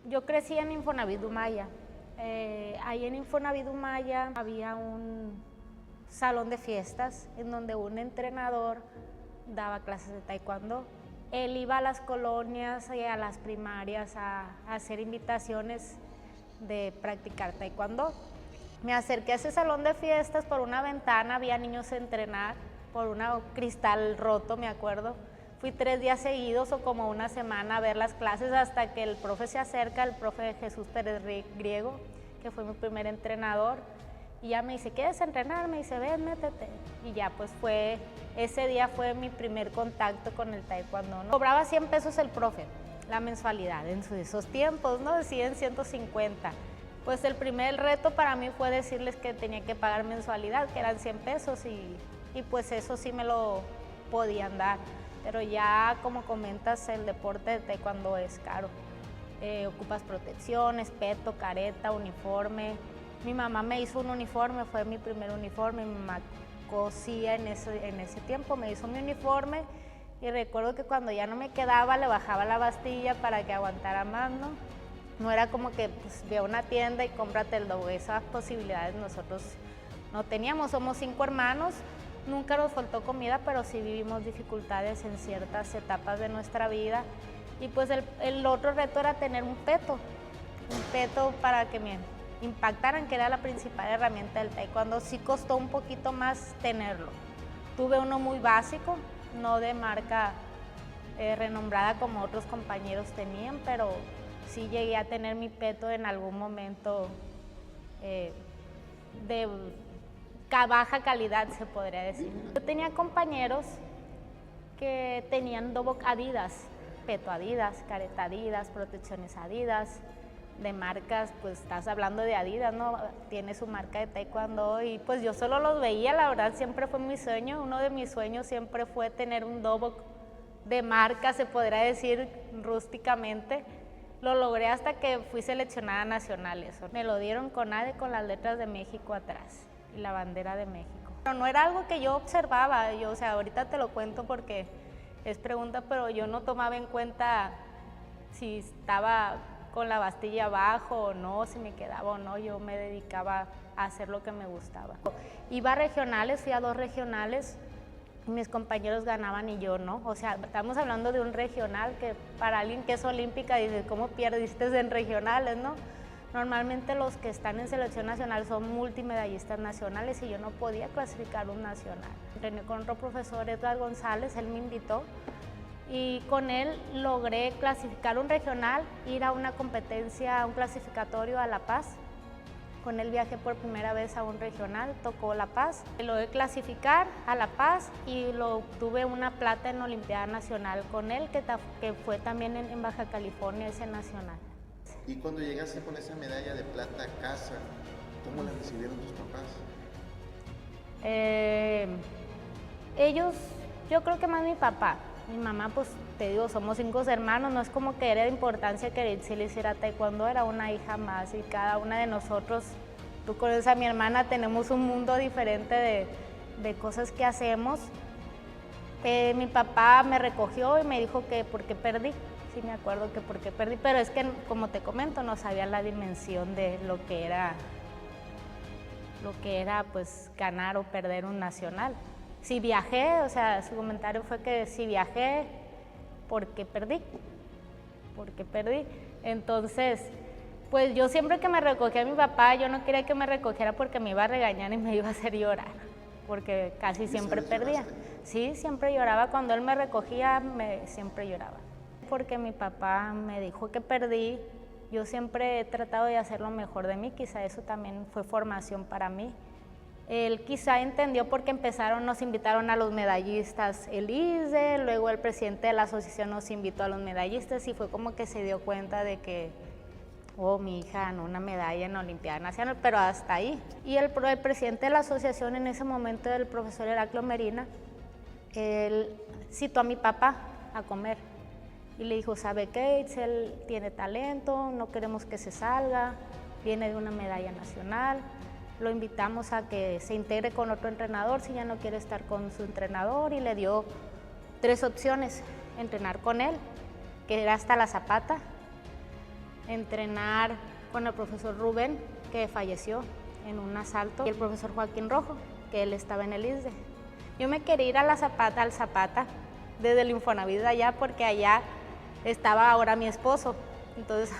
Yo crecí en Infonavit Humaya. Ahí en Infonavit Humaya había un salón de fiestas en donde un entrenador daba clases de taekwondo. Él iba a las colonias y a las primarias a hacer invitaciones de practicar taekwondo. Me acerqué a ese salón de fiestas, por una ventana había niños a entrenar, por un cristal roto, me acuerdo. Fui 3 días seguidos o como una semana a ver las clases hasta que el profe se acerca, el profe Jesús Pérez Griego, que fue mi primer entrenador, y ya me dice, ¿quieres entrenar? Me dice, ven, métete. Y ya pues ese día fue mi primer contacto con el taekwondo, ¿no? Cobraba 100 pesos el profe, la mensualidad, en esos tiempos, ¿no? 100, 150. Pues el primer reto para mí fue decirles que tenía que pagar mensualidad, que eran 100 pesos y pues eso sí me lo podían dar. Pero ya, como comentas, el deporte de taekwondo es caro. Ocupas protección, espeto, careta, uniforme. Mi mamá me hizo un uniforme, fue mi primer uniforme. Mi mamá cosía en ese tiempo, me hizo mi uniforme y recuerdo que cuando ya no me quedaba le bajaba la bastilla para que aguantara más, ¿no? No era como que pues, ve a una tienda y cómprate el doble. Esas posibilidades nosotros no teníamos. Somos 5 hermanos. Nunca nos faltó comida, pero sí vivimos dificultades en ciertas etapas de nuestra vida. Y pues el otro reto era tener un peto para que me impactaran, que era la principal herramienta del taekwondo. Sí costó un poquito más tenerlo. Tuve uno muy básico, no de marca renombrada como otros compañeros tenían, pero sí llegué a tener mi peto en algún momento de baja calidad, se podría decir. Yo tenía compañeros que tenían dobok Adidas, peto Adidas, careta Adidas, protecciones Adidas, de marcas, pues estás hablando de Adidas, ¿no? Tiene su marca de taekwondo y pues yo solo los veía, la verdad siempre fue mi sueño. Uno de mis sueños siempre fue tener un dobok de marca, se podría decir rústicamente. Lo logré hasta que fui seleccionada a nacionales. Me lo dieron con las letras de México atrás y la bandera de México. Pero no era algo que yo observaba, o sea, ahorita te lo cuento porque es pregunta, pero yo no tomaba en cuenta si estaba con la bastilla abajo o no, si me quedaba o no. Yo me dedicaba a hacer lo que me gustaba. Iba a regionales, fui a 2 regionales, mis compañeros ganaban y yo no. O sea, estamos hablando de un regional que para alguien que es olímpica dice, ¿cómo perdiste en regionales, no? Normalmente los que están en selección nacional son multimedallistas nacionales y yo no podía clasificar un nacional. Entrené con otro profesor, Edgar González, él me invitó y con él logré clasificar un regional, ir a una competencia, a un clasificatorio a La Paz. Con él viajé por primera vez a un regional, tocó La Paz. Logré clasificar a La Paz y obtuve una plata en Olimpiada Nacional con él, que fue también en Baja California, ese nacional. Y cuando llegaste con esa medalla de plata a casa, ¿cómo la recibieron tus papás? Ellos, yo creo que más mi papá. Mi mamá, pues te digo, somos 5 hermanos, no es como que era de importancia que se le hiciera taekwondo, era una hija más y cada una de nosotros, tú conoces a mi hermana, tenemos un mundo diferente de cosas que hacemos. Mi papá me recogió y me dijo que por qué perdí, sí me acuerdo que por qué perdí, pero es que como te comento, no sabía la dimensión de lo que era pues ganar o perder un nacional. Si viajé, o sea, su comentario fue que si viajé, ¿por qué perdí? ¿Por qué perdí? Entonces, pues yo siempre que me recogía a mi papá, yo no quería que me recogiera porque me iba a regañar y me iba a hacer llorar, porque casi siempre perdía. Sí, siempre lloraba. Cuando él me recogía, siempre lloraba. Porque mi papá me dijo que perdí, yo siempre he tratado de hacer lo mejor de mí, quizá eso también fue formación para mí. Él quizá entendió porque nos invitaron a los medallistas el ISDE, luego el presidente de la asociación nos invitó a los medallistas y fue como que se dio cuenta de que, oh, mi hija ganó una medalla en la Olimpiada Nacional, pero hasta ahí. Y el presidente de la asociación en ese momento, el profesor Heraclio Merina, él citó a mi papá a comer y le dijo, ¿sabe qué? Él tiene talento, no queremos que se salga, viene de una medalla nacional. Lo invitamos a que se integre con otro entrenador si ya no quiere estar con su entrenador y le dio 3 opciones: entrenar con él, que era hasta la zapata, entrenar con el profesor Rubén, que falleció en un asalto, y el profesor Joaquín Rojo, que él estaba en el ISSSTE. Yo me quería ir a al Zapata, desde el Infonavit de allá, porque allá estaba ahora mi esposo. Entonces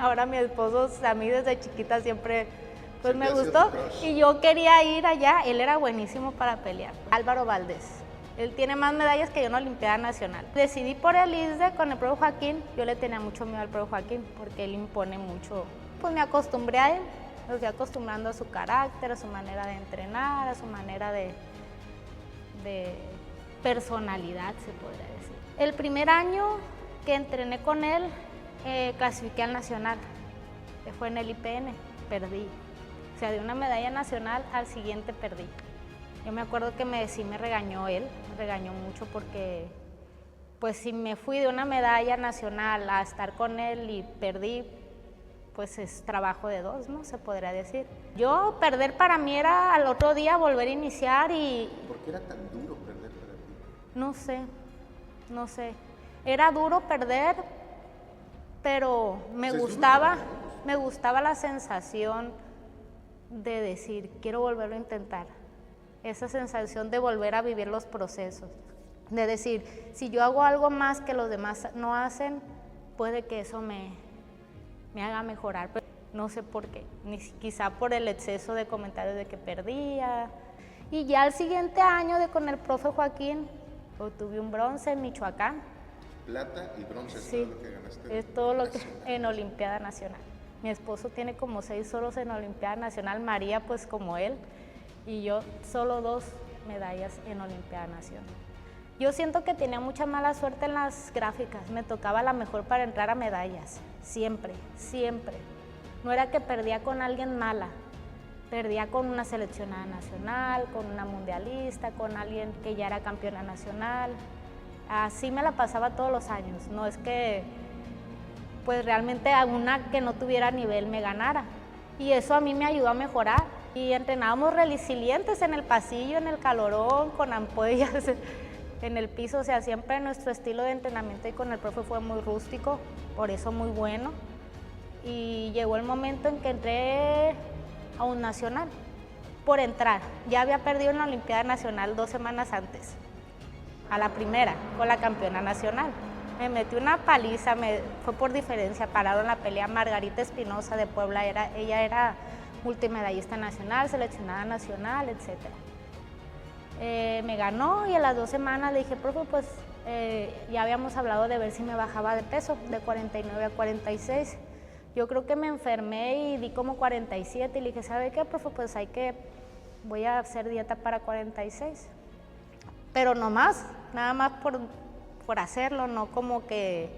ahora mi esposo, a mí desde chiquita siempre pues me gustó y yo quería ir allá. Él era buenísimo para pelear. Álvaro Valdés, él tiene más medallas que yo en la Olimpiada Nacional. Decidí por el ISSSTE con el profe Joaquín. Yo le tenía mucho miedo al profe Joaquín porque él impone mucho. Pues me acostumbré a él, me fui acostumbrando a su carácter, a su manera de entrenar, a su manera de personalidad, se podría decir. El primer año que entrené con él, clasifiqué al nacional, que fue en el IPN, perdí. O sea, de una medalla nacional al siguiente perdí. Yo me acuerdo que sí me regañó él, me regañó mucho porque pues si me fui de una medalla nacional a estar con él y perdí, pues es trabajo de dos, ¿no? Se podría decir. Yo perder para mí era al otro día volver a iniciar y... ¿Por qué era tan duro perder para ti? No sé. Era duro perder, pero me gustaba la sensación de decir, quiero volverlo a intentar. Esa sensación de volver a vivir los procesos. De decir, si yo hago algo más que los demás no hacen, puede que eso me haga mejorar. Pero no sé por qué, quizá por el exceso de comentarios de que perdía. Y ya el siguiente año con el profe Joaquín, obtuve un bronce en Michoacán. Plata y bronce, sí, es todo lo que ganaste. Es todo lo que en Olimpiada Nacional. Mi esposo tiene como 6 oros en Olimpiada Nacional, María pues como él, y yo solo 2 medallas en Olimpiada Nacional. Yo siento que tenía mucha mala suerte en las gráficas, me tocaba la mejor para entrar a medallas, siempre. No era que perdía con alguien mala, perdía con una seleccionada nacional, con una mundialista, con alguien que ya era campeona nacional. Así me la pasaba todos los años, no es que pues realmente a una que no tuviera nivel me ganara. Y eso a mí me ayudó a mejorar. Y entrenábamos resilientes en el pasillo, en el calorón, con ampollas en el piso. O sea, siempre nuestro estilo de entrenamiento y con el profe fue muy rústico, por eso muy bueno. Y llegó el momento en que entré a un nacional, por entrar. Ya había perdido en la Olimpiada Nacional 2 semanas antes, a la primera, con la campeona nacional. Me metí una paliza, fue por diferencia, pararon la pelea. Margarita Espinosa de Puebla, ella era multimedallista nacional, seleccionada nacional, etc. Me ganó y a las 2 semanas le dije, profe, pues ya habíamos hablado de ver si me bajaba de peso, de 49 a 46. Yo creo que me enfermé y di como 47 y le dije, ¿sabe qué, profe? Pues voy a hacer dieta para 46. Pero no más, nada más por hacerlo, no como que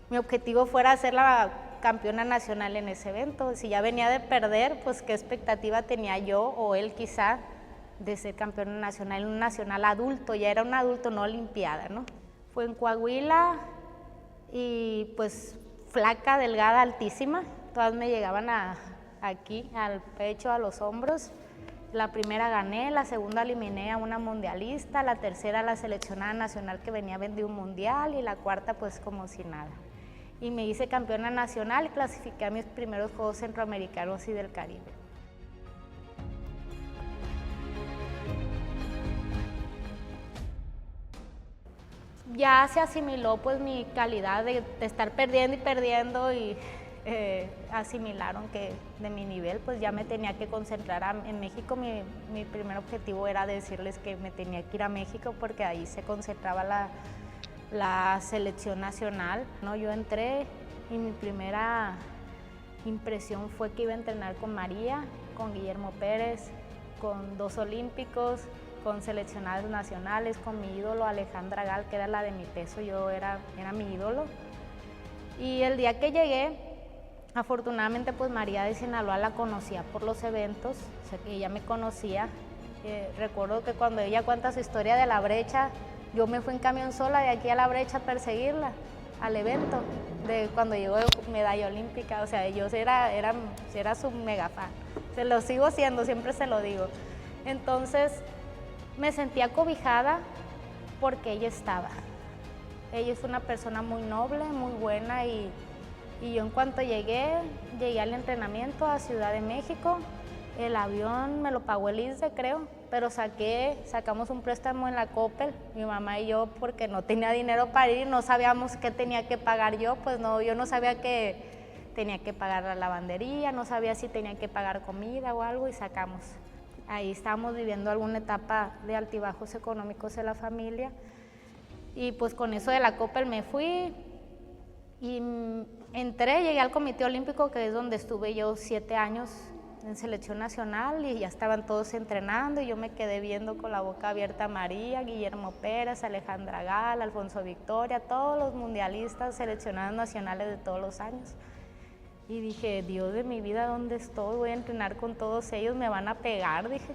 mi objetivo fuera ser la campeona nacional en ese evento. Si ya venía de perder, pues qué expectativa tenía yo o él quizá de ser campeona nacional en un nacional adulto, ya era un adulto, no olimpiada, ¿no? Fue en Coahuila y pues flaca, delgada, altísima, todas me llegaban aquí, al pecho, a los hombros. La primera gané, la segunda eliminé a una mundialista, la tercera la seleccionada nacional que venía de un mundial y la cuarta pues como si nada. Y me hice campeona nacional y clasifiqué a mis primeros Juegos Centroamericanos y del Caribe. Ya se asimiló pues mi calidad de estar perdiendo y asimilaron que de mi nivel pues ya me tenía que concentrar en México. Mi primer objetivo era decirles que me tenía que ir a México porque ahí se concentraba la selección nacional, ¿no? Yo entré y mi primera impresión fue que iba a entrenar con María, con Guillermo Pérez, con 2 olímpicos, con seleccionados nacionales, con mi ídolo Alejandra Gal, que era la de mi peso, yo era mi ídolo. Y el día que llegué, afortunadamente pues María de Sinaloa la conocía por los eventos, o sea que ella me conocía. Recuerdo que cuando ella cuenta su historia de la brecha, yo me fui en camión sola de aquí a la brecha a perseguirla, al evento, de cuando llegó medalla olímpica. O sea, yo era su mega fan, se lo sigo siendo, siempre se lo digo. Entonces me sentía cobijada porque ella estaba. Ella es una persona muy noble, muy buena y Y yo en cuanto llegué al entrenamiento a Ciudad de México. El avión me lo pagó el ISSSTE, creo, pero sacamos un préstamo en la Coppel, mi mamá y yo, porque no tenía dinero para ir, no sabíamos qué tenía que pagar yo, pues no, yo no sabía que tenía que pagar la lavandería, no sabía si tenía que pagar comida o algo, y sacamos. Ahí estábamos viviendo alguna etapa de altibajos económicos en la familia, y pues con eso de la Coppel me fui, y llegué al Comité Olímpico, que es donde estuve yo 7 años, en selección nacional, y ya estaban todos entrenando y yo me quedé viendo con la boca abierta a María, Guillermo Pérez, Alejandra Gal, Alfonso Victoria, todos los mundialistas, seleccionados nacionales de todos los años. Y dije, Dios de mi vida, ¿dónde estoy? Voy a entrenar con todos ellos, me van a pegar, dije.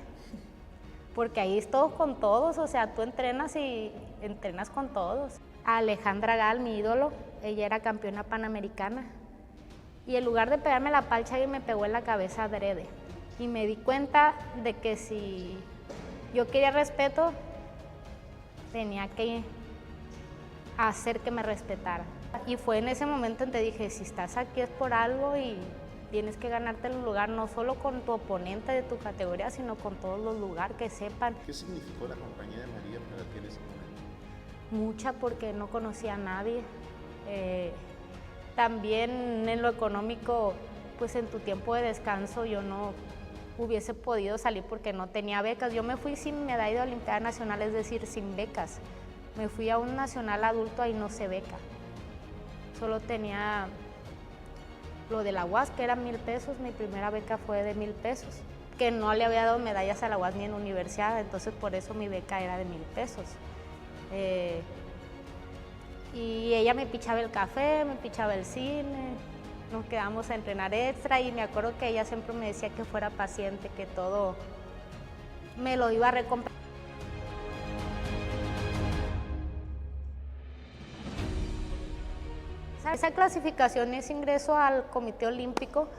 Porque ahí es todo con todos, o sea, tú entrenas y entrenas con todos. Alejandra Gal, mi ídolo, ella era campeona panamericana. Y en lugar de pegarme la palcha, me pegó en la cabeza adrede. Y me di cuenta de que si yo quería respeto, tenía que hacer que me respetara. Y fue en ese momento en que dije, si estás aquí es por algo y tienes que ganarte el lugar, no solo con tu oponente de tu categoría, sino con todos los lugares que sepan. ¿Qué significó la compañía de María para ti en ese momento? Mucha, porque no conocía a nadie. También en lo económico, pues en tu tiempo de descanso yo no hubiese podido salir porque no tenía becas. Yo me fui sin medalla de Olimpiada Nacional, es decir, sin becas. Me fui a un nacional adulto, ahí no se beca. Solo tenía lo de la UAS, que era 1,000 pesos, mi primera beca fue de 1,000 pesos, que no le había dado medallas a la UAS ni en universidad, entonces por eso mi beca era de 1,000 pesos. Y ella me pichaba el café, me pichaba el cine, nos quedamos a entrenar extra, y me acuerdo que ella siempre me decía que fuera paciente, que todo me lo iba a recompensar. Esa clasificación, ese ingreso al Comité Olímpico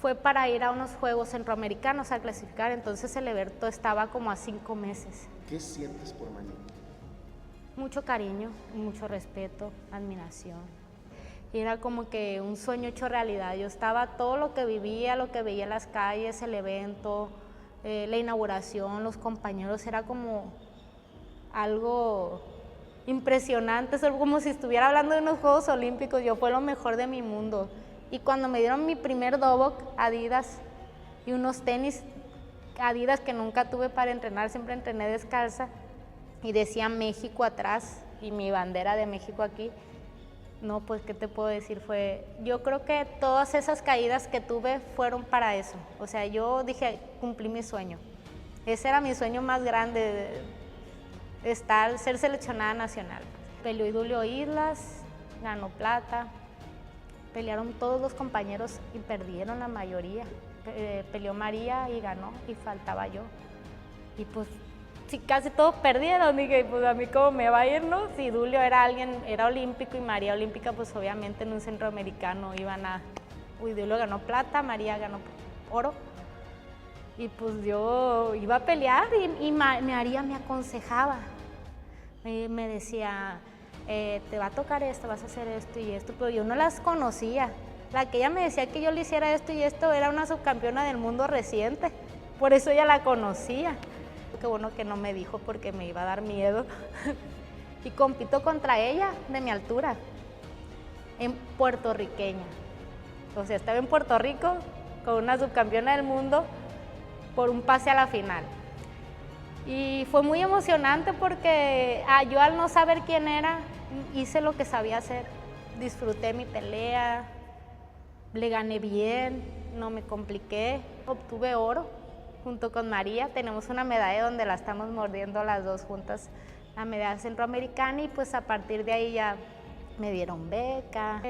fue para ir a unos Juegos Centroamericanos a clasificar, entonces el evento estaba como a 5 meses. ¿Qué sientes por María? Mucho cariño, mucho respeto, admiración. Y era como que un sueño hecho realidad. Yo estaba, todo lo que vivía, lo que veía en las calles, el evento, la inauguración, los compañeros, era como algo impresionante, es como si estuviera hablando de unos Juegos Olímpicos. Yo fue lo mejor de mi mundo. Y cuando me dieron mi primer Dobok, Adidas, y unos tenis Adidas que nunca tuve para entrenar, siempre entrené descalza, y decía México atrás y mi bandera de México aquí, no, pues qué te puedo decir, yo creo que todas esas caídas que tuve fueron para eso. O sea, yo dije, cumplí mi sueño. Ese era mi sueño más grande, ser seleccionada nacional. Peleó Idulio Islas, ganó plata, pelearon todos los compañeros y perdieron la mayoría. Peleó María y ganó, y faltaba yo. Y pues sí, casi todos perdieron, dije, pues a mí cómo me va a ir, ¿no? Si Idulio era olímpico y María olímpica, pues obviamente en un centroamericano Idulio ganó plata, María ganó oro. Y pues yo iba a pelear y María me aconsejaba, me decía, te va a tocar esto, vas a hacer esto y esto, pero yo no las conocía. La que ella me decía que yo le hiciera esto y esto era una subcampeona del mundo reciente, por eso ella la conocía. Qué bueno que no me dijo porque me iba a dar miedo. Y compito contra ella de mi altura, en puertorriqueña. O sea, estaba en Puerto Rico con una subcampeona del mundo por un pase a la final. Y fue muy emocionante porque yo, al no saber quién era, hice lo que sabía hacer. Disfruté mi pelea, le gané bien, no me compliqué, obtuve oro. Junto con María tenemos una medalla donde la estamos mordiendo las dos juntas, la medalla centroamericana, y pues a partir de ahí ya me dieron beca.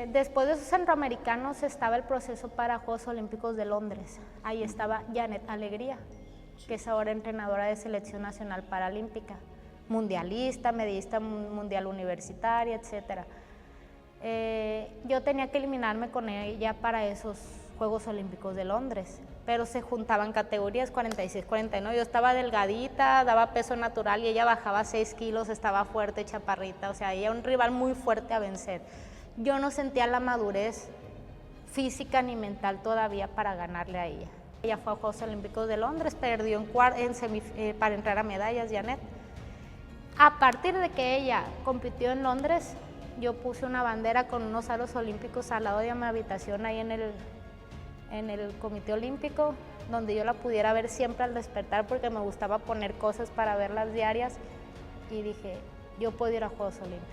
Después de esos centroamericanos estaba el proceso para Juegos Olímpicos de Londres. Ahí estaba Janet Alegría, que es ahora entrenadora de selección nacional paralímpica, mundialista, medallista mundial universitaria, etcétera. Yo tenía que eliminarme con ella para esos Juegos Olímpicos de Londres, pero se juntaban categorías 46, 49, yo estaba delgadita, daba peso natural y ella bajaba 6 kilos, estaba fuerte, chaparrita, o sea, ella era un rival muy fuerte a vencer. Yo no sentía la madurez física ni mental todavía para ganarle a ella. Ella fue a Juegos Olímpicos de Londres, perdió para entrar a medallas, Janet. A partir de que ella compitió en Londres, yo puse una bandera con unos aros olímpicos al lado de mi habitación ahí en el Comité Olímpico, donde yo la pudiera ver siempre al despertar porque me gustaba poner cosas para verlas diarias y dije, yo puedo ir a Juegos Olímpicos.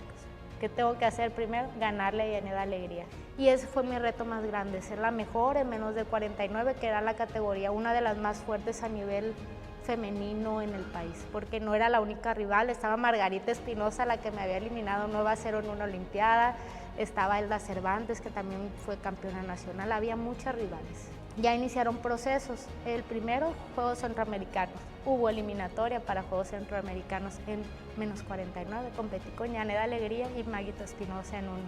¿Qué tengo que hacer primero? Ganarle a Janet Alegría. Y ese fue mi reto más grande, ser la mejor en menos de 49, que era la categoría, una de las más fuertes a nivel femenino en el país, porque no era la única rival, estaba Margarita Espinosa, la que me había eliminado 9-0 en una olimpiada, estaba Elda Cervantes, que también fue campeona nacional, había muchas rivales. Ya iniciaron procesos, el primero, Juegos Centroamericanos, hubo eliminatoria para Juegos Centroamericanos en menos 49, competí con Janet Alegría y Maguito Espinosa en una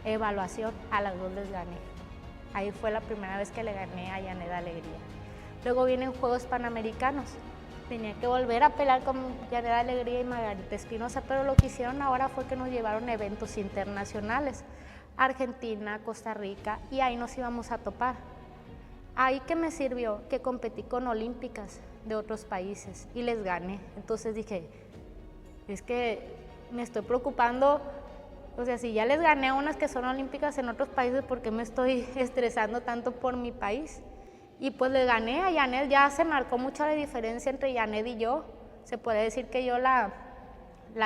evaluación, a las dos les gané. Ahí fue la primera vez que le gané a Janet Alegría. Luego vienen Juegos Panamericanos, tenía que volver a pelear con Janet Alegría y Margarita Espinosa, pero lo que hicieron ahora fue que nos llevaron a eventos internacionales, Argentina, Costa Rica, y ahí nos íbamos a topar. Ahí que me sirvió que competí con olímpicas de otros países y les gané. Entonces dije, es que me estoy preocupando, o sea, si ya les gané a unas que son olímpicas en otros países, ¿por qué me estoy estresando tanto por mi país? Y pues le gané a Janet, ya se marcó mucho la diferencia entre Janet y yo. Se puede decir que yo la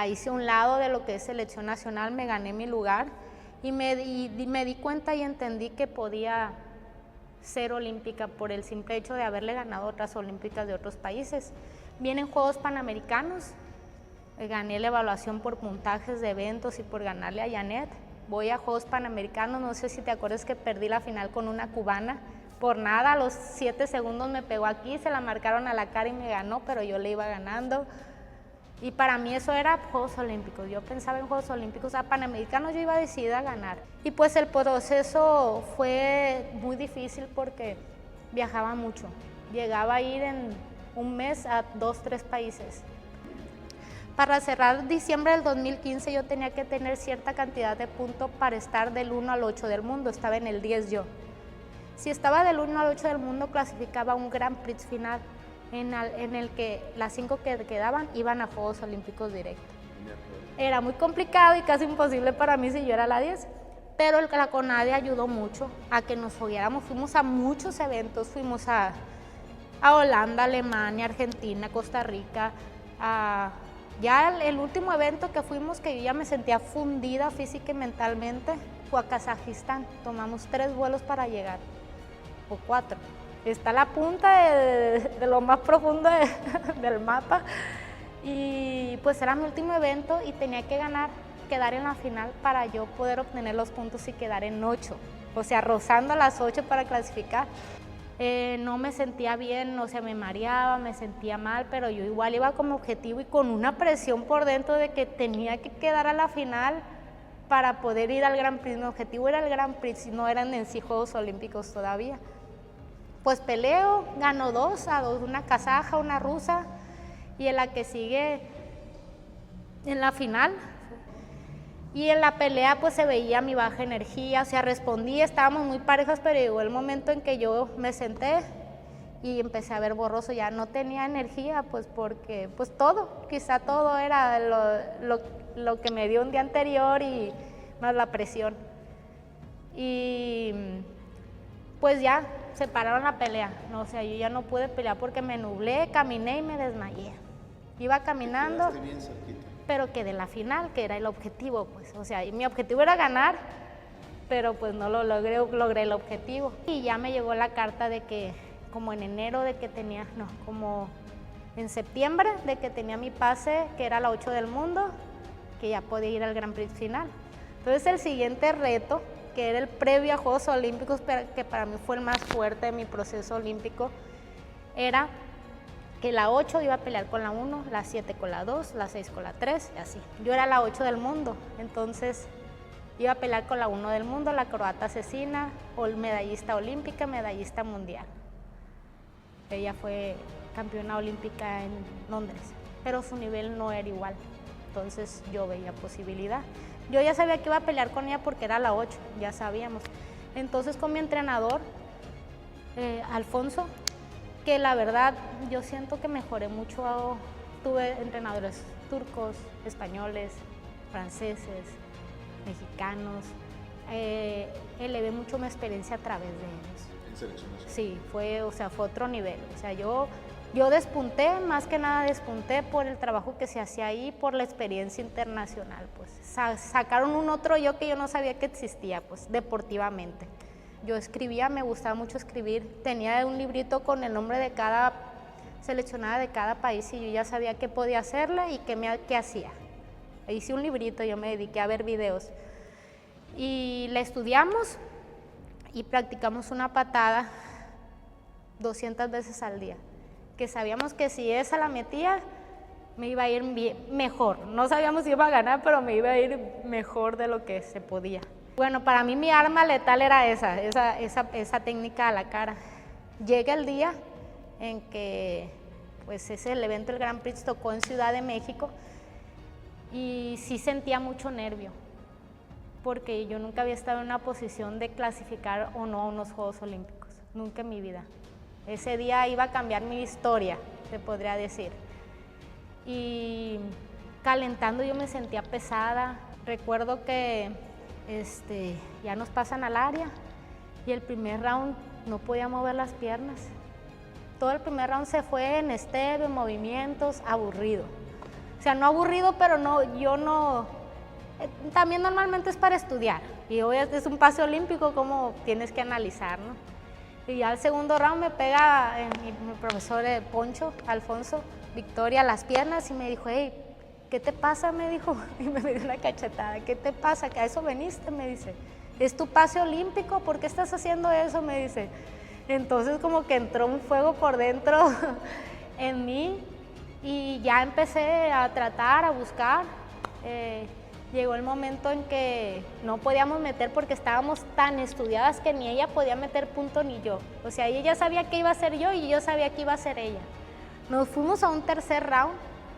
hice a un lado de lo que es selección nacional, me gané mi lugar y me di cuenta y entendí que podía ser olímpica por el simple hecho de haberle ganado otras olímpicas de otros países. Vienen Juegos Panamericanos, gané la evaluación por puntajes de eventos y por ganarle a Janet. Voy a Juegos Panamericanos, no sé si te acuerdas que perdí la final con una cubana. Por nada, a los 7 segundos me pegó aquí, se la marcaron a la cara y me ganó, pero yo le iba ganando. Y para mí eso era Juegos Olímpicos, yo pensaba en Juegos Olímpicos, a Panamericanos yo iba decidida a ganar. Y pues el proceso fue muy difícil porque viajaba mucho, llegaba a ir en un mes a 2, 3 países. Para cerrar diciembre del 2015 yo tenía que tener cierta cantidad de puntos para estar del 1 al 8 del mundo, estaba en el 10 yo. Si estaba del 1 al 8 del mundo, clasificaba un Grand Prix final en el que las 5 que quedaban iban a Juegos Olímpicos directos. Era muy complicado y casi imposible para mí si yo era la 10, pero la CONADE ayudó mucho a que nos fogueáramos. Fuimos a muchos eventos, fuimos a Holanda, Alemania, Argentina, Costa Rica. Ya el último evento que fuimos, que yo ya me sentía fundida física y mentalmente, fue a Kazajistán. Tomamos 3 vuelos para llegar. O 4. Está la punta de lo más profundo del mapa y pues era mi último evento y tenía que quedar en la final para yo poder obtener los puntos y quedar en 8, o sea, rozando las 8 para clasificar. No me sentía bien, o sea, me mareaba, me sentía mal, pero yo igual iba como objetivo y con una presión por dentro de que tenía que quedar a la final para poder ir al Grand Prix. Mi objetivo era el Grand Prix, no eran en sí Juegos Olímpicos todavía. Pues peleo, gano 2-2, una kazaja, una rusa, y en la que sigue en la final. Y en la pelea pues se veía mi baja energía, o sea, respondí, estábamos muy parejas, pero llegó el momento en que yo me senté y empecé a ver borroso, ya no tenía energía, pues porque, pues quizá todo era lo que me dio un día anterior y más la presión. Y pues ya se pararon la pelea, no, o sea, yo ya no pude pelear porque me nublé, caminé y me desmayé. Iba caminando, bien cerquita, pero quedé en la final, que era el objetivo, pues, o sea, y mi objetivo era ganar, pero pues no lo logré el objetivo. Y ya me llegó la carta de que, como en enero, de que tenía, no, como en septiembre, de que tenía mi pase, que era la 8 del mundo, que ya podía ir al Grand Prix final. Entonces el siguiente reto, que era el previo a Juegos Olímpicos, que para mí fue el más fuerte de mi proceso olímpico, era que la 8 iba a pelear con la 1, la 7 con la 2, la 6 con la 3, y así. Yo era la 8 del mundo, entonces Iba a pelear con la 1 del mundo, la croata asesina, o medallista olímpica, medallista mundial. Ella fue campeona olímpica en Londres, pero su nivel no era igual, entonces yo veía posibilidad. Yo ya sabía que iba a pelear con ella porque era la 8, ya sabíamos. Entonces con mi entrenador, Alfonso, que la verdad yo siento que mejoré mucho, tuve entrenadores turcos, españoles, franceses, mexicanos, elevé mucho mi experiencia a través de ellos. ¿En selecciones? Sí, fue otro nivel. O sea, yo despunté, más que nada despunté por el trabajo que se hacía ahí, por la experiencia internacional, pues. Sacaron un otro yo que yo no sabía que existía, pues, deportivamente. Yo escribía, me gustaba mucho escribir, tenía un librito con el nombre de cada seleccionada de cada país y yo ya sabía qué podía hacerle y qué hacía. Hice un librito, yo me dediqué a ver videos y la estudiamos y practicamos una patada 200 veces al día, que sabíamos que si esa la metía me iba a ir mejor. No sabíamos si iba a ganar, pero me iba a ir mejor de lo que se podía. Bueno, para mí mi arma letal era esa técnica a la cara. Llega el día en que pues es el evento, el Grand Prix tocó en Ciudad de México y sí sentía mucho nervio, porque yo nunca había estado en una posición de clasificar o no a unos Juegos Olímpicos, nunca en mi vida. Ese día iba a cambiar mi historia, se podría decir. Y calentando yo me sentía pesada. Recuerdo que ya nos pasan al área y el primer round no podía mover las piernas. Todo el primer round se fue en step, en movimientos, aburrido. O sea, no aburrido, pero yo no... También normalmente es para estudiar y hoy es un pase olímpico, como tienes que analizar, ¿no? Y ya al segundo round me pega mi profesor Poncho, Alfonso, Victoria, las piernas y me dijo, hey, ¿qué te pasa? Me dijo, y me dio una cachetada. ¿Qué te pasa? ¿Que a eso veniste? Me dice, ¿es tu pase olímpico? ¿Por qué estás haciendo eso? Me dice. Entonces como que entró un fuego por dentro en mí y ya empecé a tratar, a buscar. Llegó el momento en que no podíamos meter porque estábamos tan estudiadas que ni ella podía meter punto ni yo. O sea, ella sabía que iba a ser yo y yo sabía que iba a ser ella. Nos fuimos a un tercer round,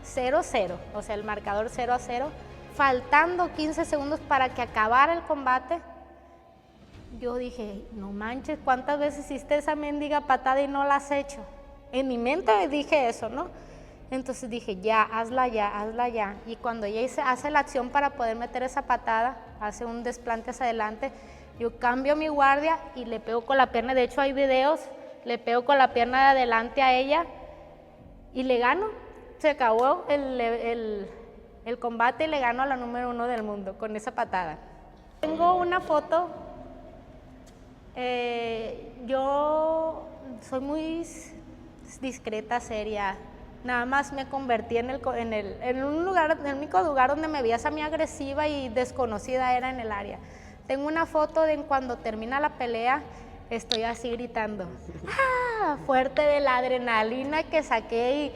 0-0, o sea, el marcador 0-0, faltando 15 segundos para que acabara el combate. Yo dije, no manches, ¿cuántas veces hiciste esa mendiga patada y no la has hecho? En mi mente dije eso, ¿no? Entonces dije, ya, hazla ya, hazla ya. Y cuando ella hace la acción para poder meter esa patada, hace un desplante hacia adelante, yo cambio mi guardia y le pego con la pierna. De hecho, hay videos, le pego con la pierna de adelante a ella y le gano. Se acabó el combate y le gano a la número 1 del mundo con esa patada. Tengo una foto. Yo soy muy discreta, seria. Nada más me convertí en un lugar, en el único lugar donde me veías a mí agresiva y desconocida era en el área. Tengo una foto de cuando termina la pelea, estoy así gritando, ¡ah! Fuerte de la adrenalina que saqué y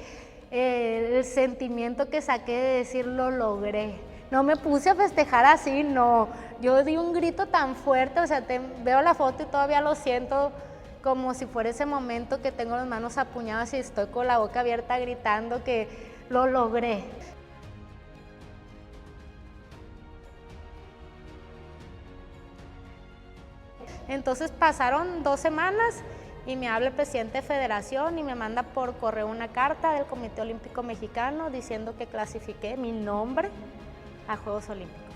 el sentimiento que saqué de decir lo logré. No me puse a festejar así, no. Yo di un grito tan fuerte, o sea, veo la foto y todavía lo siento como si fuera ese momento que tengo las manos apuñadas y estoy con la boca abierta gritando que lo logré. Entonces pasaron 2 semanas y me habla el presidente de federación y me manda por correo una carta del Comité Olímpico Mexicano diciendo que clasifiqué mi nombre a Juegos Olímpicos.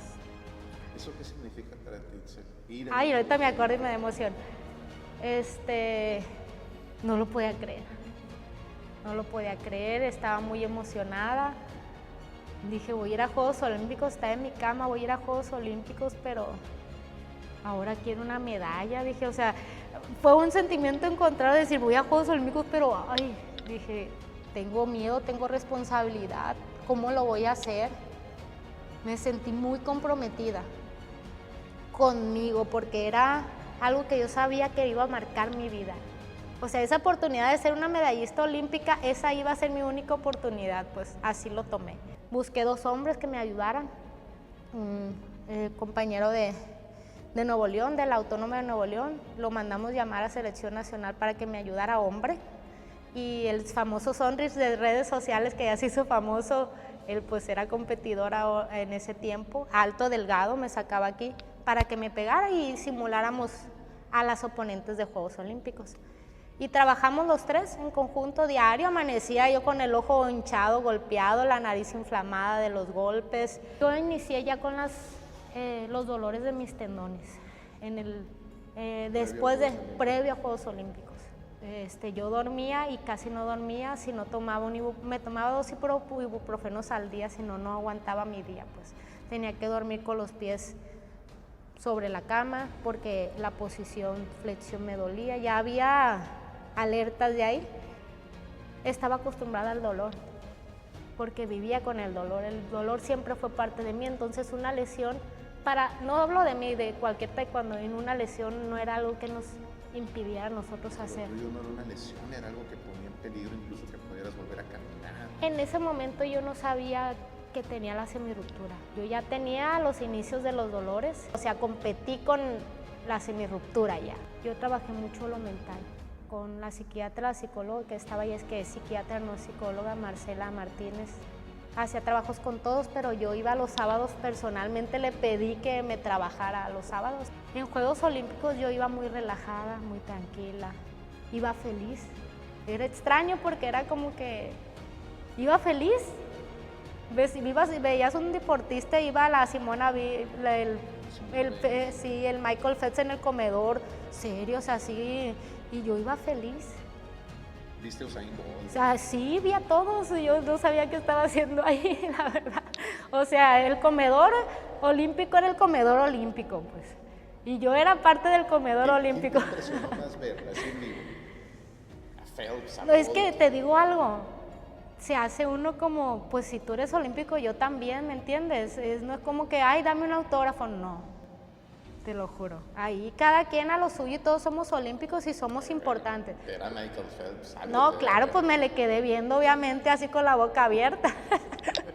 ¿Eso qué significa para ti? Ay, ahorita me acuerdo y me da emoción. No lo podía creer. No lo podía creer, estaba muy emocionada. Dije, voy a ir a Juegos Olímpicos, estaba en mi cama, voy a ir a Juegos Olímpicos, pero ahora quiero una medalla. Dije, o sea, fue un sentimiento encontrado de decir, voy a Juegos Olímpicos, pero, ay, dije, tengo miedo, tengo responsabilidad, ¿cómo lo voy a hacer? Me sentí muy comprometida conmigo porque era algo que yo sabía que iba a marcar mi vida. O sea, esa oportunidad de ser una medallista olímpica, esa iba a ser mi única oportunidad, pues así lo tomé. Busqué 2 hombres que me ayudaran. compañero de Nuevo León, de la Autónoma de Nuevo León. Lo mandamos llamar a selección nacional para que me ayudara, hombre. Y el famoso Sonris de redes sociales, que ya se hizo famoso, él pues era competidor en ese tiempo, alto, delgado, me sacaba aquí para que me pegara y simuláramos a las oponentes de Juegos Olímpicos. Y trabajamos los tres en conjunto diario. Amanecía yo con el ojo hinchado, golpeado, la nariz inflamada de los golpes. Yo inicié ya con los dolores de mis tendones previo a Juegos Olímpicos. Yo dormía y casi no dormía si no tomaba me tomaba 2 ibuprofenos al día, si no, no aguantaba mi día, pues tenía que dormir con los pies sobre la cama porque la posición flexión me dolía, ya había alertas de ahí. Estaba acostumbrada al dolor porque vivía con el dolor siempre fue parte de mí, entonces una lesión, no hablo de mí, de cualquier taekwondo, en una lesión no era algo que nos impidiera a nosotros hacer. Pero no era una lesión, era algo que ponía en peligro incluso que pudieras volver a caminar. En ese momento yo no sabía que tenía la semirruptura. Yo ya tenía los inicios de los dolores, o sea, competí con la semirruptura ya. Yo trabajé mucho lo mental con la psiquiatra, la psicóloga que estaba ahí, es que es psiquiatra, no psicóloga, Marcela Martínez. Hacía trabajos con todos, pero yo iba los sábados personalmente, le pedí que me trabajara los sábados. En Juegos Olímpicos yo iba muy relajada, muy tranquila, iba feliz. Era extraño porque era como que iba feliz. Veías un deportista, iba la Simona, el Michael Phelps en el comedor, serios así, y yo iba feliz. ¿Viste Usain Bolt? O sea, sí, vi a todos, yo no sabía qué estaba haciendo ahí, la verdad. O sea, el comedor olímpico era el comedor olímpico, pues. Y yo era parte del comedor olímpico. ¿Qué te impresionó más ver así en vivo? A Phelps, a No, es Bolt. que te digo algo, se hace uno como, pues si tú eres olímpico, yo también, ¿me entiendes? No es como que, ay, dame un autógrafo, no. Te lo juro. Ahí cada quien a lo suyo y todos somos olímpicos y somos importantes. Era Michael Phelps. No, claro, pues me le quedé viendo obviamente así con la boca abierta,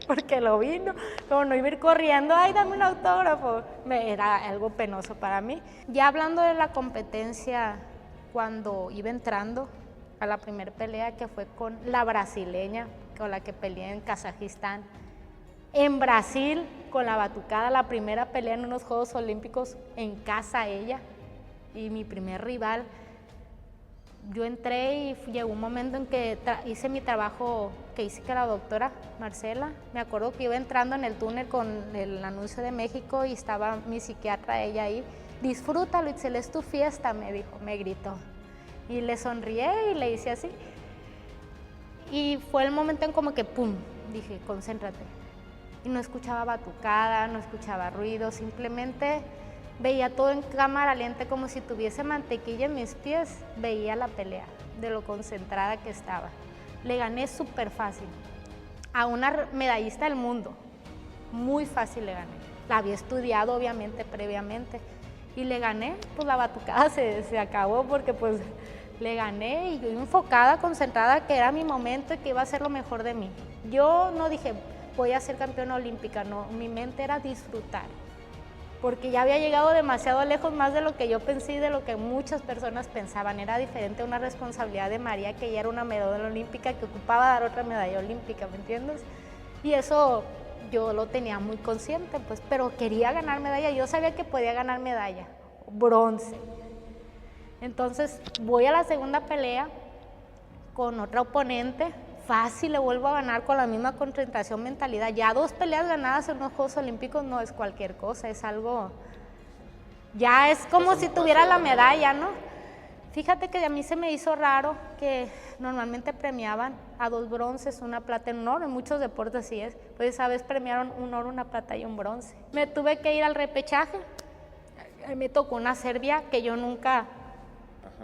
porque lo vi, ¿no? Como no iba a ir corriendo, ay, dame un autógrafo. Era algo penoso para mí. Ya hablando de la competencia, cuando iba entrando a la primera pelea, que fue con la brasileña, con la que peleé en Kazajistán, en Brasil, con la batucada, la primera pelea en unos Juegos Olímpicos en casa ella, y mi primer rival. Yo entré y llegó un momento en que hice mi trabajo que hice con la doctora Marcela. Me acuerdo que iba entrando en el túnel con el anuncio de México y estaba mi psiquiatra, ella ahí. Disfrútalo, Itzel, es tu fiesta, me dijo, me gritó. Y le sonrié y le hice así. Y fue el momento en como que pum, dije, concéntrate. Y no escuchaba batucada, no escuchaba ruido, simplemente veía todo en cámara lenta como si tuviese mantequilla en mis pies, veía la pelea de lo concentrada que estaba. Le gané súper fácil a una medallista del mundo, muy fácil le gané. La había estudiado obviamente previamente y le gané, pues la batucada se acabó porque pues le gané y yo enfocada, concentrada que era mi momento y que iba a ser lo mejor de mí. Yo no dije, voy a ser campeona olímpica, no, mi mente era disfrutar, porque ya había llegado demasiado lejos, más de lo que yo pensé y de lo que muchas personas pensaban. Era diferente una responsabilidad de María, que ella era una medalla olímpica, que ocupaba dar otra medalla olímpica, ¿me entiendes? Y eso yo lo tenía muy consciente, pues, pero quería ganar medalla, yo sabía que podía ganar medalla, bronce. Entonces voy a la segunda pelea con otra oponente, fácil, le vuelvo a ganar con la misma concentración, mentalidad. Ya 2 peleas ganadas en unos Juegos Olímpicos no es cualquier cosa, es algo, ya es como si tuviera la medalla, ¿no? Fíjate que a mí se me hizo raro que normalmente premiaban a 2 bronces, 1 plata y 1 oro, en muchos deportes así es, pues esa vez premiaron 1 oro, 1 plata y 1 bronce. Me tuve que ir al repechaje, me tocó una serbia que yo nunca,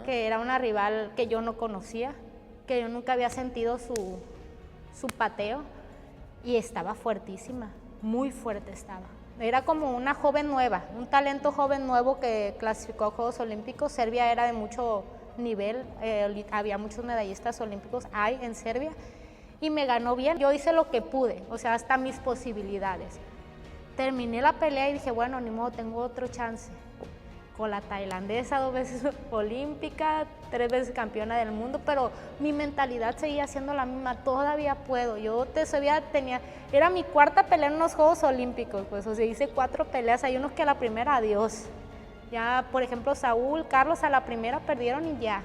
que era una rival que yo no conocía, que yo nunca había sentido su pateo, y estaba fuertísima, muy fuerte estaba. Era como una joven nueva, un talento joven nuevo que clasificó a Juegos Olímpicos. Serbia era de mucho nivel, había muchos medallistas olímpicos, hay en Serbia, y me ganó bien. Yo hice lo que pude, o sea, hasta mis posibilidades. Terminé la pelea y dije, bueno, ni modo, tengo otro chance. Con la tailandesa, 2 veces olímpica, 3 veces campeona del mundo, pero mi mentalidad seguía siendo la misma, todavía puedo. Era mi 4ª pelea en los Juegos Olímpicos, pues, o sea, hice 4 peleas, hay unos que a la primera, adiós. Ya, por ejemplo, Saúl, Carlos, a la primera perdieron y ya.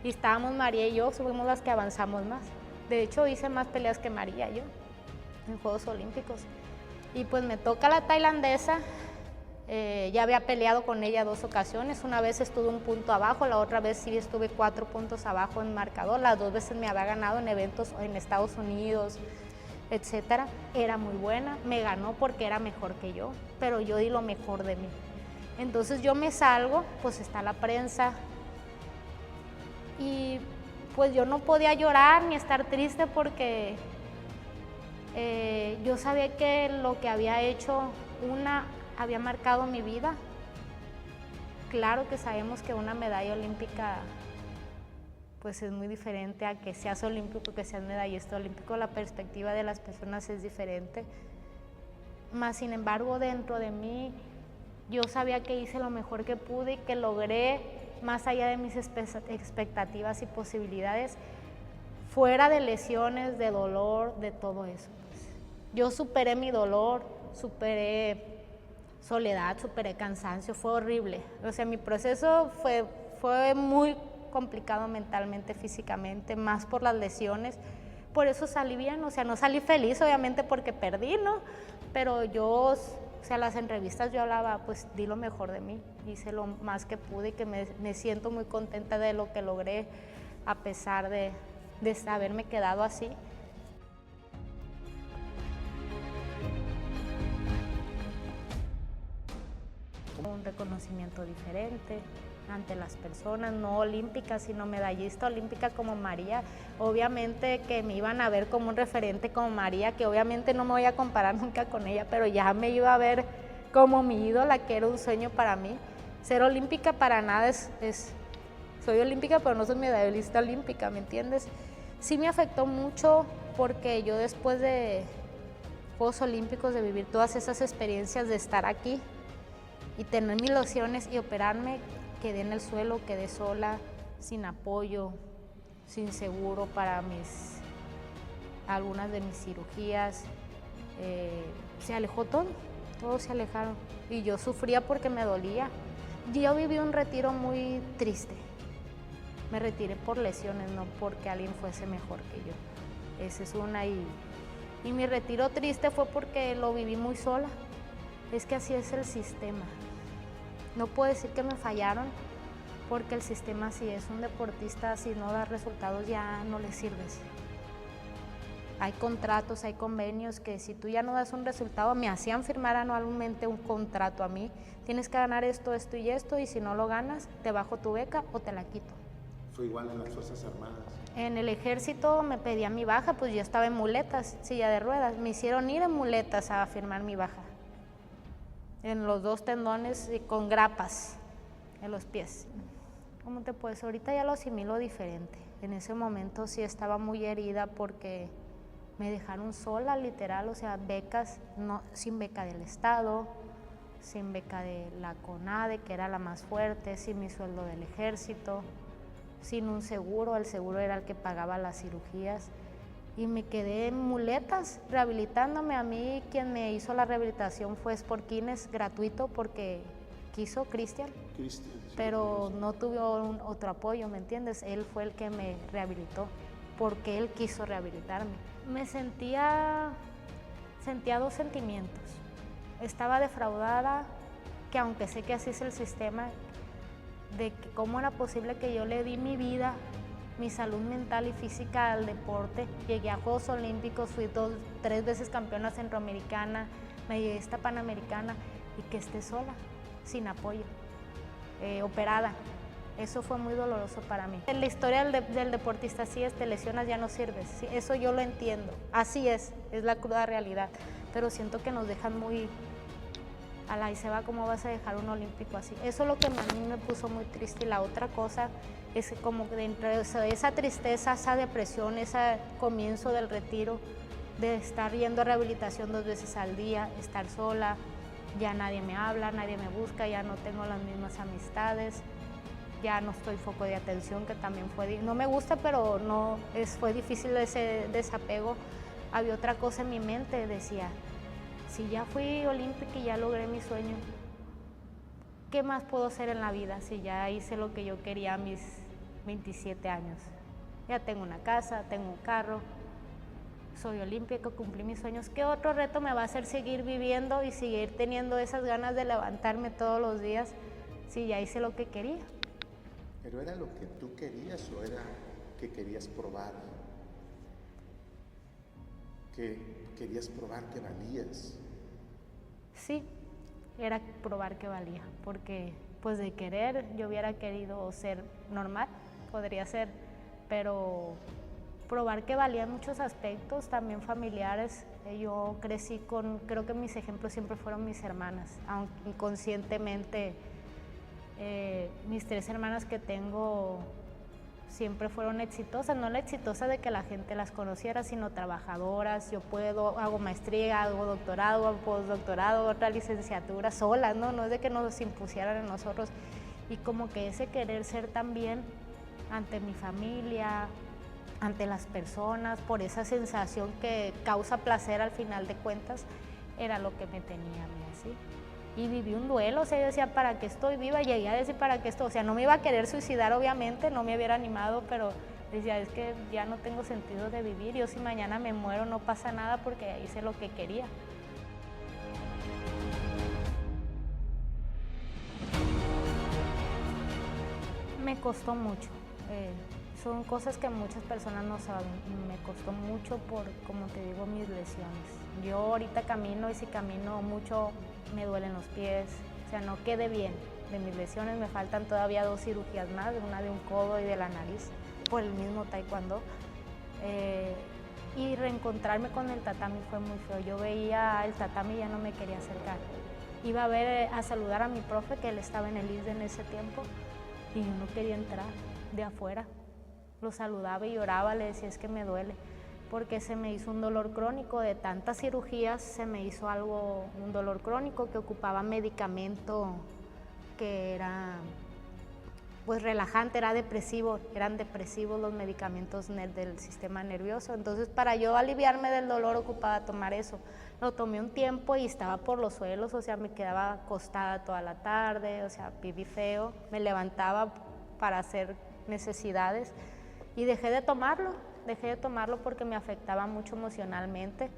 Y estábamos María y yo, fuimos las que avanzamos más. De hecho, hice más peleas que María yo en Juegos Olímpicos. Y pues me toca la tailandesa. Ya había peleado con ella 2 ocasiones, una vez estuve 1 punto abajo, la otra vez sí estuve 4 puntos abajo en marcador, las 2 veces me había ganado en eventos en Estados Unidos, etcétera. Era muy buena, me ganó porque era mejor que yo, pero yo di lo mejor de mí. Entonces yo me salgo, pues está la prensa y pues yo no podía llorar ni estar triste porque yo sabía que lo que había hecho había marcado mi vida. Claro que sabemos que una medalla olímpica pues es muy diferente a que seas olímpico, que seas medallista olímpico, la perspectiva de las personas es diferente. Mas sin embargo, dentro de mí, yo sabía que hice lo mejor que pude y que logré, más allá de mis expectativas y posibilidades, fuera de lesiones, de dolor, de todo eso. Pues. Yo superé mi dolor, superé soledad, superé cansancio, fue horrible. O sea, mi proceso fue muy complicado mentalmente, físicamente, más por las lesiones. Por eso salí bien, o sea, no salí feliz, obviamente, porque perdí, ¿no? Pero yo, o sea, las entrevistas yo hablaba, pues di lo mejor de mí, hice lo más que pude y que me siento muy contenta de lo que logré, a pesar de haberme quedado así. Un reconocimiento diferente ante las personas, no olímpicas, sino medallista olímpica como María. Obviamente que me iban a ver como un referente como María, que obviamente no me voy a comparar nunca con ella, pero ya me iba a ver como mi ídola, que era un sueño para mí. Ser olímpica para nada soy olímpica, pero no soy medallista olímpica, ¿me entiendes? Sí me afectó mucho porque yo después de Juegos Olímpicos, de vivir todas esas experiencias, de estar aquí y tener mis lesiones y operarme, quedé en el suelo, quedé sola, sin apoyo, sin seguro para algunas de mis cirugías. Se alejó todo, todos se alejaron y yo sufría porque me dolía. Yo viví un retiro muy triste. Me retiré por lesiones, no porque alguien fuese mejor que yo. Esa es una. Y mi retiro triste fue porque lo viví muy sola. Es que así es el sistema. No puedo decir que me fallaron, porque el sistema, si es un deportista, si no da resultados, ya no le sirves. Hay contratos, hay convenios que si tú ya no das un resultado, me hacían firmar anualmente un contrato a mí. Tienes que ganar esto, esto y esto, y si no lo ganas, te bajo tu beca o te la quito. ¿Fue igual en las Fuerzas Armadas? En el ejército me pedía mi baja, pues yo estaba en muletas, silla de ruedas. Me hicieron ir en muletas a firmar mi baja. En los 2 tendones y con grapas en los pies. ¿Cómo te puedes? Ahorita ya lo asimilo diferente. En ese momento sí estaba muy herida porque me dejaron sola, literal, o sea, becas, sin beca del Estado, sin beca de la CONADE, que era la más fuerte, sin mi sueldo del ejército, sin un seguro, el seguro era el que pagaba las cirugías. Y me quedé en muletas rehabilitándome. A mí quien me hizo la rehabilitación fue Sportquines, gratuito, porque quiso Cristian, pero no tuve otro apoyo, ¿me entiendes? Él fue el que me rehabilitó, porque él quiso rehabilitarme. Me sentía 2 sentimientos. Estaba defraudada, que aunque sé que así es el sistema, de que cómo era posible que yo le di mi vida, mi salud mental y física al deporte. Llegué a Juegos Olímpicos, fui 3 veces campeona centroamericana, medallista panamericana, y que esté sola, sin apoyo, operada. Eso fue muy doloroso para mí. En la historia del deportista así es, te lesionas, ya no sirves. Sí, eso yo lo entiendo, así es la cruda realidad. Pero siento que nos dejan muy... y se va, ¿cómo vas a dejar un olímpico así? Eso es lo que a mí me puso muy triste. Y la otra cosa es que como dentro de esa tristeza, esa depresión, ese comienzo del retiro, de estar yendo a rehabilitación 2 veces al día, estar sola, ya nadie me habla, nadie me busca, ya no tengo las mismas amistades, ya no estoy foco de atención, que también no me gusta, pero fue difícil ese desapego. Había otra cosa en mi mente, decía, si ya fui olímpica y ya logré mi sueño, ¿qué más puedo hacer en la vida si ya hice lo que yo quería a mis 27 años? Ya tengo una casa, tengo un carro, soy olímpica, cumplí mis sueños. ¿Qué otro reto me va a hacer seguir viviendo y seguir teniendo esas ganas de levantarme todos los días si ya hice lo que quería? ¿Pero era lo que tú querías o era que querías probar? ¿Que querías probar que valías? Sí, era probar que valía, porque pues de querer yo hubiera querido ser normal, podría ser, pero probar que valía en muchos aspectos, también familiares. Yo crecí creo que mis ejemplos siempre fueron mis hermanas, aunque inconscientemente mis 3 hermanas que tengo siempre fueron exitosas, no la exitosa de que la gente las conociera, sino trabajadoras. Yo hago maestría, hago doctorado, hago postdoctorado, otra licenciatura solas, ¿no? Es de que nos impusieran a nosotros. Y como que ese querer ser también ante mi familia, ante las personas, por esa sensación que causa placer al final de cuentas, era lo que me tenía a mí así. Y viví un duelo, o sea, yo decía, ¿para qué estoy viva? Llegué a decir, ¿para qué estoy? O sea, no me iba a querer suicidar, obviamente, no me hubiera animado, pero decía, es que ya no tengo sentido de vivir. Yo si mañana me muero no pasa nada porque hice lo que quería. Me costó mucho. Son cosas que muchas personas no saben. Me costó mucho por, como te digo, mis lesiones. Yo ahorita camino y si camino mucho me duelen los pies. O sea, no quedé bien de mis lesiones. Me faltan todavía 2 cirugías más, una de un codo y de la nariz, por el mismo taekwondo. Y reencontrarme con el tatami fue muy feo. Yo veía el tatami y ya no me quería acercar. Iba a saludar a mi profe, que él estaba en el ISDE en ese tiempo, y yo no quería entrar de afuera. Lo saludaba y lloraba, le decía, es que me duele, porque se me hizo un dolor crónico de tantas cirugías, se me hizo un dolor crónico que ocupaba medicamento que era pues relajante, eran depresivos los medicamentos del sistema nervioso. Entonces, para yo aliviarme del dolor ocupaba tomar eso. Lo tomé un tiempo y estaba por los suelos, o sea, me quedaba acostada toda la tarde, o sea, viví feo, me levantaba para hacer necesidades y dejé de tomarlo porque me afectaba mucho emocionalmente.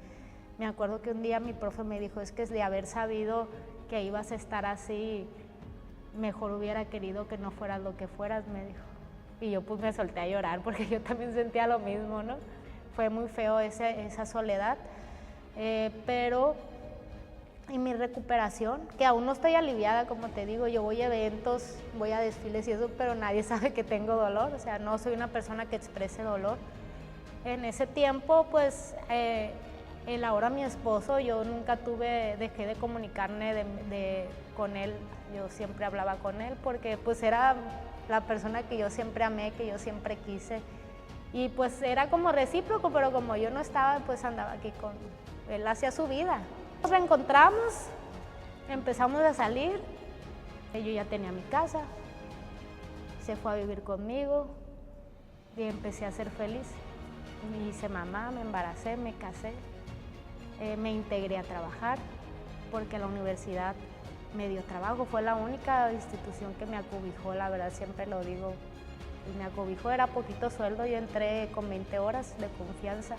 Me acuerdo que un día mi profe me dijo, es que de haber sabido que ibas a estar así, mejor hubiera querido que no fueras lo que fueras, me dijo. Y yo pues me solté a llorar porque yo también sentía lo mismo, ¿no? Fue muy feo esa soledad, pero en mi recuperación, que aún no estoy aliviada, como te digo, yo voy a eventos, voy a desfiles y eso, pero nadie sabe que tengo dolor, o sea, no soy una persona que exprese dolor. En ese tiempo, pues, el ahora mi esposo, yo nunca dejé de comunicarme con él, yo siempre hablaba con él porque pues era la persona que yo siempre amé, que yo siempre quise, y pues era como recíproco, pero como yo no estaba, pues andaba aquí con él, hacia su vida. Nos reencontramos, empezamos a salir, yo ya tenía mi casa, se fue a vivir conmigo y empecé a ser feliz. Me hice mamá, me embaracé, me casé, me integré a trabajar porque la universidad me dio trabajo, fue la única institución que me acobijó, la verdad siempre lo digo, y me acobijó, era poquito sueldo, yo entré con 20 horas de confianza.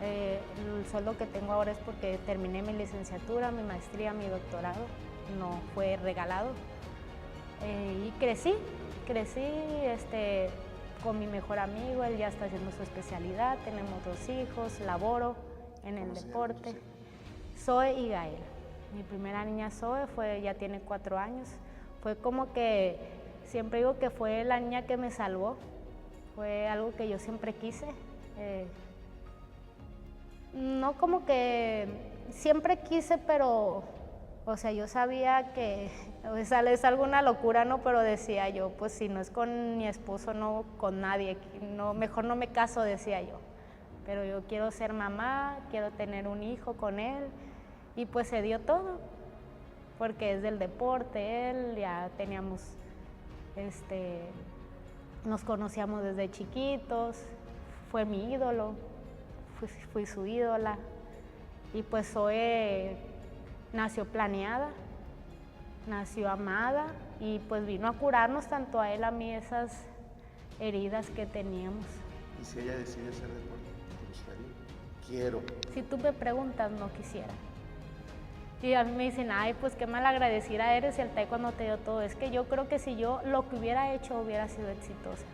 El sueldo que tengo ahora es porque terminé mi licenciatura, mi maestría, mi doctorado, no fue regalado. Y crecí con mi mejor amigo, él ya está haciendo su especialidad, tenemos 2 hijos, laboro en el deporte. Zoe y Gael. Mi primera niña Zoe ya tiene 4 años. Fue como que, siempre digo que fue la niña que me salvó, fue algo que yo siempre quise. No como que siempre quise, pero, o sea, yo sabía que, o sea, es alguna locura, ¿no? Pero decía yo, pues si no es con mi esposo, no con nadie, no, mejor no me caso, decía yo. pero yo quiero ser mamá, quiero tener un hijo con él, y pues se dio todo, porque es del deporte, él ya teníamos, nos conocíamos desde chiquitos, fue mi ídolo, fui su ídola, y pues Zoe nació planeada, nació amada, y pues vino a curarnos tanto a él, a mí, esas heridas que teníamos. ¿Y si ella decide hacer deporte? ¿Te gustaría? Quiero. Si tú me preguntas, no quisiera. Y a mí me dicen, ay, pues qué malagradecida eres si el taekwondo te dio todo. Es que yo creo que si yo lo que hubiera hecho hubiera sido exitosa.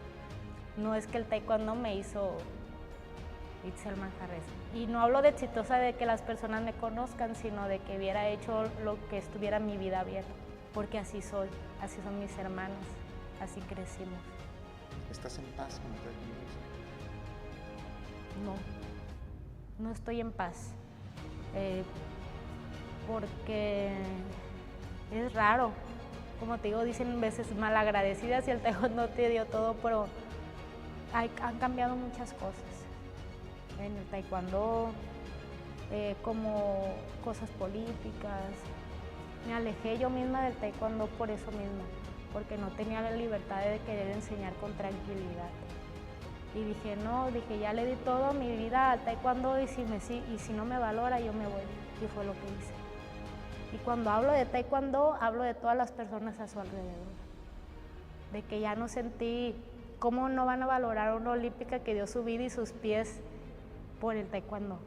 No es que el taekwondo me hizo Itzel Manjarres. Y no hablo de exitosa de que las personas me conozcan, sino de que hubiera hecho lo que estuviera en mi vida bien. Porque así soy, así son mis hermanos, así crecimos. ¿Estás en paz con el taekwondo? No estoy en paz. Porque es raro. Como te digo, dicen veces malagradecidas y el taekwondo te dio todo, pero han cambiado muchas cosas en el taekwondo, como cosas políticas. Me alejé yo misma del taekwondo por eso mismo, porque no tenía la libertad de querer enseñar con tranquilidad. Y dije, ya le di toda mi vida al taekwondo, y si no me valora, yo me voy. Y fue lo que hice. Y cuando hablo de taekwondo, hablo de todas las personas a su alrededor. De que ya no sentí cómo no van a valorar a una olímpica que dio su vida y sus pies por el taekwondo.